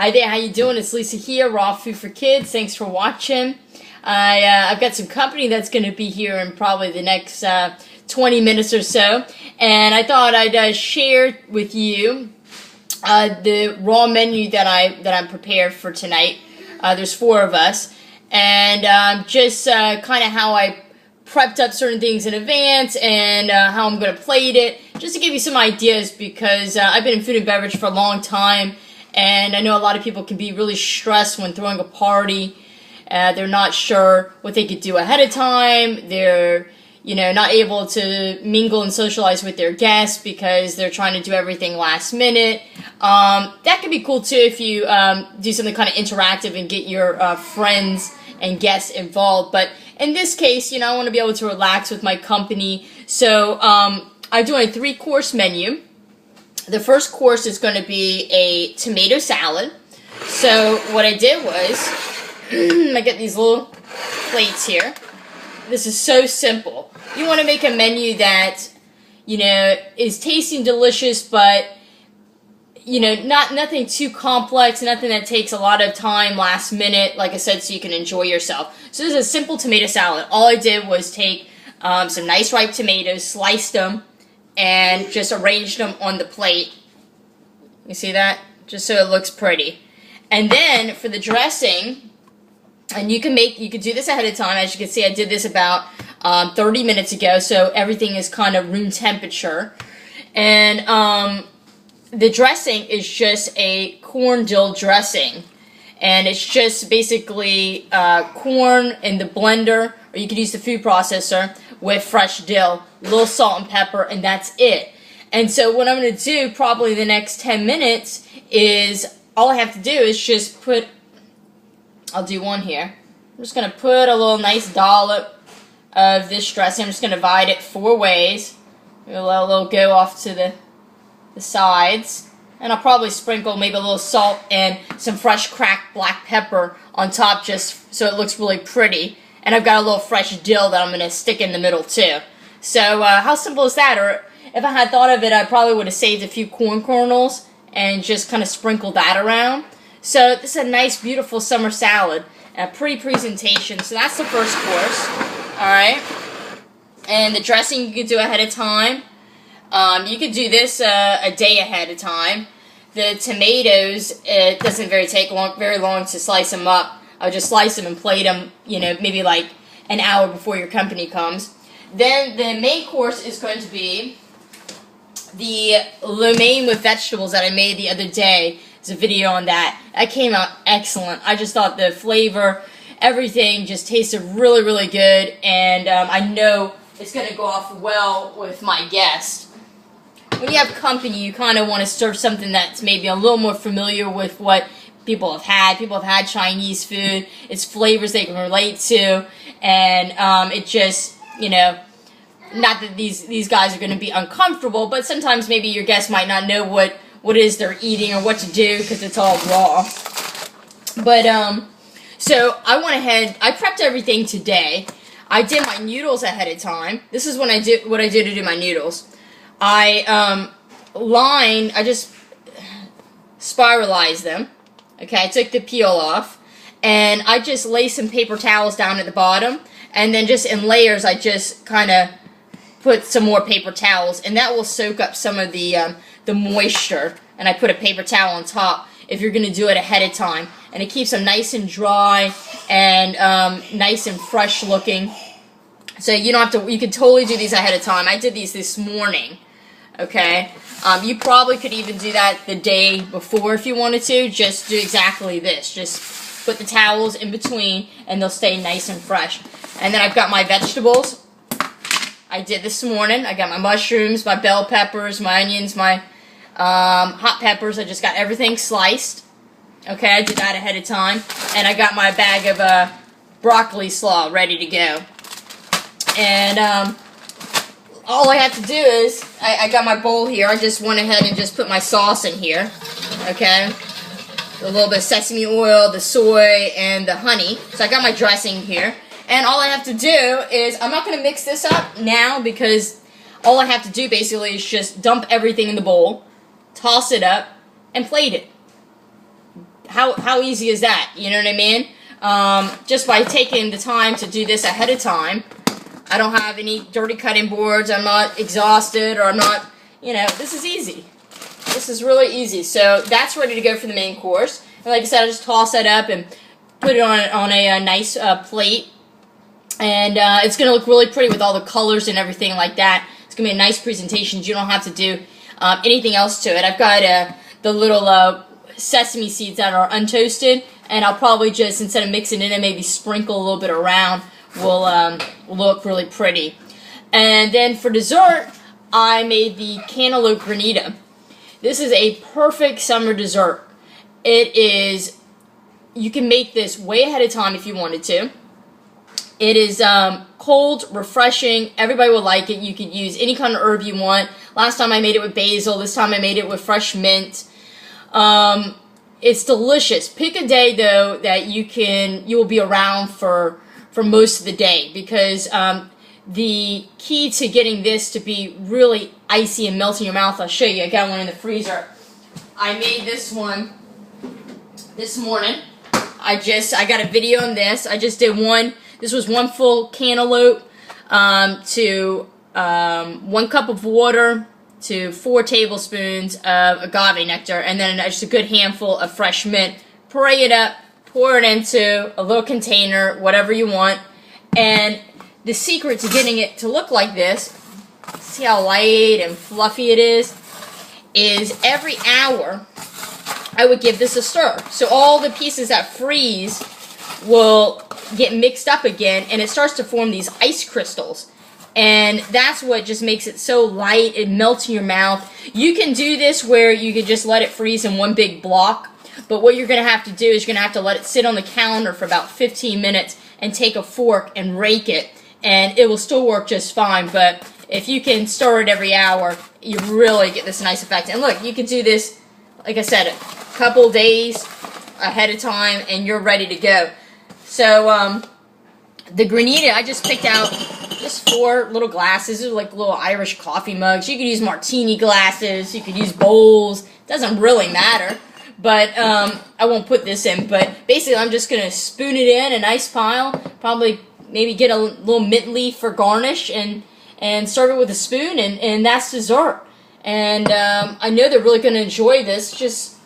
Hi there, how you doing? It's Lisa here, Raw Food for Kids. Thanks for watching. I've got some company that's going to be here in probably the next 20 minutes or so, and I thought I'd share with you the raw menu that I'm prepared for tonight. There's 4 of us, and just kind of how I prepped up certain things in advance and how I'm going to plate it, just to give you some ideas, because I've been in food and beverage for a long time. And I know a lot of people can be really stressed when throwing a party. They're not sure what they could do ahead of time. They're, not able to mingle and socialize with their guests because they're trying to do everything last minute. That could be cool too if you do something kind of interactive and get your friends and guests involved. But in this case, I want to be able to relax with my company. So I'm doing a 3-course menu. The first course is going to be a tomato salad. So what I did was, I get these little plates here. This is so simple. You want to make a menu that, is tasting delicious, but, nothing too complex, nothing that takes a lot of time last minute, like I said, so you can enjoy yourself. So this is a simple tomato salad. All I did was take some nice ripe tomatoes, sliced them, and just arranged them on the plate. You see that? Just so it looks pretty. And then for the dressing, and you can do this ahead of time. As you can see, I did this about 30 minutes ago, so everything is kind of room temperature. And the dressing is just a corn dill dressing. And it's just basically corn in the blender, or you could use the food processor, with fresh dill, a little salt and pepper, and that's it. And so what I'm going to do probably the next 10 minutes is, all I have to do is just I'll do one here. I'm just going to put a little nice dollop of this dressing. I'm just going to divide it 4 ways. We'll let a little go off to the sides. And I'll probably sprinkle maybe a little salt and some fresh cracked black pepper on top, just so it looks really pretty. And I've got a little fresh dill that I'm going to stick in the middle too. So how simple is that? Or if I had thought of it, I probably would have saved a few corn kernels and just kind of sprinkled that around. So this is a nice, beautiful summer salad. And a pretty presentation. So that's the first course. Alright. And the dressing you can do ahead of time. You could do this a day ahead of time. The tomatoes, it doesn't take very long to slice them up. I'll just slice them and plate them, maybe like an hour before your company comes. Then the main course is going to be the lo mein with vegetables that I made the other day. There's a video on that. That came out excellent. I just thought the flavor, everything just tasted really, really good. And I know it's going to go off well with my guests. When you have company, you kind of want to serve something that's maybe a little more familiar with what people have had. People have had Chinese food. It's flavors they can relate to. And it just, not that these guys are going to be uncomfortable, but sometimes maybe your guests might not know what it is they're eating or what to do because it's all raw. But, so I went ahead, I prepped everything today. I did my noodles ahead of time. This is what I did to do my noodles. I just spiralized them. Okay, I took the peel off, and I just lay some paper towels down at the bottom, and then just in layers, I just kind of put some more paper towels, and that will soak up some of the moisture. And I put a paper towel on top if you're going to do it ahead of time, and it keeps them nice and dry and nice and fresh looking. So you don't have to. You can totally do these ahead of time. I did these this morning. Okay. You probably could even do that the day before if you wanted to. Just do exactly this. Just put the towels in between, and they'll stay nice and fresh. And then I've got my vegetables. I did this morning. I got my mushrooms, my bell peppers, my onions, my hot peppers. I just got everything sliced. Okay, I did that ahead of time. And I got my bag of broccoli slaw ready to go. And all I have to do is, I got my bowl here. I just went ahead and just put my sauce in here. Okay. A little bit of sesame oil, the soy, and the honey. So I got my dressing here. And all I have to do is, I'm not going to mix this up now because all I have to do basically is just dump everything in the bowl, toss it up, and plate it. how easy is that? You know what I mean? Just by taking the time to do this ahead of time. I don't have any dirty cutting boards. I'm not exhausted, or I'm not, you know, this is easy. This is really easy. So that's ready to go for the main course. And like I said, I just toss that up and put it on a nice plate. And it's going to look really pretty with all the colors and everything like that. It's going to be a nice presentation. You don't have to do anything else to it. I've got the little sesame seeds that are untoasted, and I'll probably just, instead of mixing it in, maybe sprinkle a little bit around. Will look really pretty. And then for dessert, I made the cantaloupe granita. This is a perfect summer dessert. It is, you can make this way ahead of time if you wanted to. It is cold, refreshing. Everybody will like it. You could use any kind of herb you want. Last time I made it with basil. This time I made it with fresh mint. It's delicious. Pick a day though that you will be around for most of the day, because the key to getting this to be really icy and melt in your mouth, I'll show you. I got one in the freezer. I made this one this morning. I got a video on this. I just did one. This was one full cantaloupe to 1 cup of water to 4 tablespoons of agave nectar, and then just a good handful of fresh mint. Puree it up. Pour it into a little container, whatever you want. And the secret to getting it to look like this, see how light and fluffy it is every hour I would give this a stir. So all the pieces that freeze will get mixed up again, and it starts to form these ice crystals. And that's what just makes it so light. It melts in your mouth. You can do this where you could just let it freeze in one big block. But what you're going to have to do is you're going to have to let it sit on the counter for about 15 minutes and take a fork and rake it. And it will still work just fine. But if you can stir it every hour, you really get this nice effect. And look, you can do this, like I said, a couple days ahead of time and you're ready to go. So the granita, I just picked out just 4 little glasses. These are like little Irish coffee mugs. You could use martini glasses. You could use bowls. It doesn't really matter. But I won't put this in. But basically, I'm just going to spoon it in a nice pile. Probably maybe get a little mint leaf for garnish and serve it with a spoon. And that's dessert. And I know they're really going to enjoy this. Just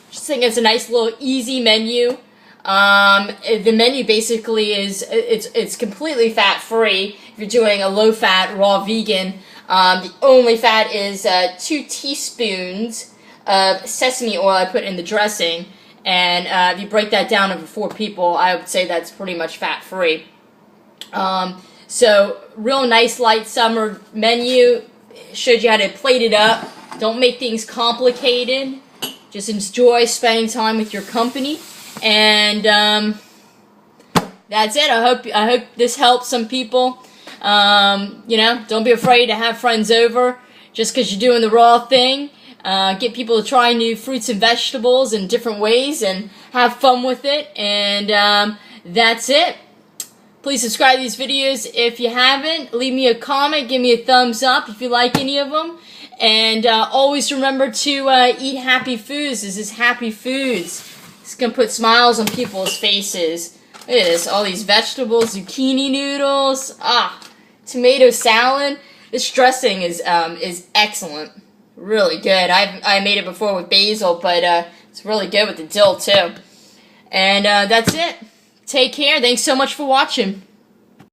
think it's a nice little easy menu. The menu basically is, it's completely fat-free. If you're doing a low-fat, raw vegan, the only fat is 2 teaspoons of sesame oil I put in the dressing, and if you break that down over 4 people, I would say that's pretty much fat-free. So, real nice light summer menu. Showed you how to plate it up. Don't make things complicated. Just enjoy spending time with your company. And that's it. I hope this helps some people. You know, don't be afraid to have friends over just because you're doing the raw thing. Get people to try new fruits and vegetables in different ways and have fun with it. And that's it. Please subscribe to these videos if you haven't. Leave me a comment. Give me a thumbs up if you like any of them. And always remember to eat happy foods. This is happy foods. It's going to put smiles on people's faces. Look at this. All these vegetables, zucchini noodles, tomato salad. This dressing is excellent. Really good. I made it before with basil, but it's really good with the dill too. And that's it. Take care. Thanks so much for watching.